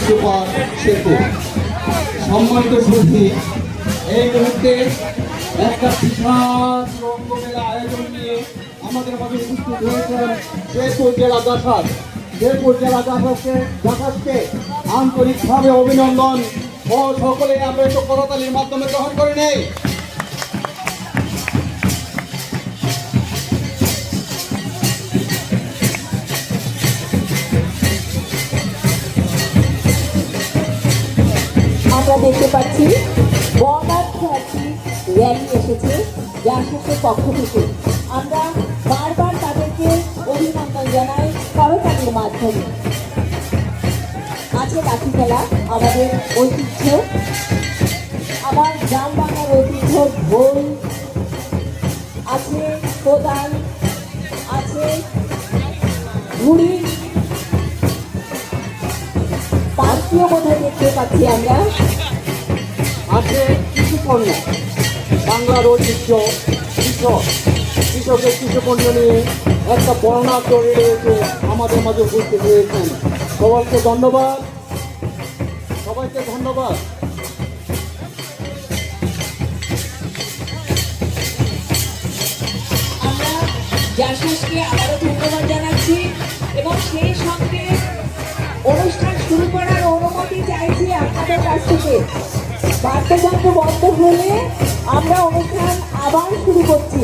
Super সেতু। সম্মানিত সুধী, এই মুহূর্তে একটা বিশাল রঙ্গমেলা আয়োজন নিয়ে আমাদের মাঝে উপস্থিত হয়েছেন শেরপুর জেলা জাসাদ। শেরপুর জেলা জাসাদকে আন্তরিকভাবে অভিনন্দন ও সকলে আমরা একটু করতালির মাধ্যমে গ্রহণ করে নেই। আমরা দেখতে পাচ্ছি বর্ণাঢ্য একটি র্যালি এসেছে জাসাদের পক্ষ থেকে। আমরা বারবার তাদেরকে অভিনন্দন জানাই করতালির মাধ্যমে। আছে লাঠি খেলা, আমাদের ঐতিহ্য, আমার গ্রাম বাংলার ঐতিহ্য ঢোল আছে, কোদাল আছে, ঘুড়ি, পাখিও কোথায় দেখতে পাচ্ছি আমরা। আছে কৃষি পণ্য, বাংলার ঐতিহ্য কৃষক, কৃষকের কৃষি পণ্য নিয়ে একটা বর্ণাঢ্য রয়েছে আমাদের মাঝে উপস্থিত হয়েছেন। সবাইকে ধন্যবাদ, সবাইকে ধন্যবাদ। আমরা জাসাসকে আবারও ধন্যবাদ জানাচ্ছি এবং সেই সঙ্গে অনুষ্ঠান শুরু করার অনুমতি চাইছি আপনাদের কাছ থেকে। বাদ্যযন্ত্র বন্ধ হলে আমরা অনুষ্ঠান আবার শুরু করছি।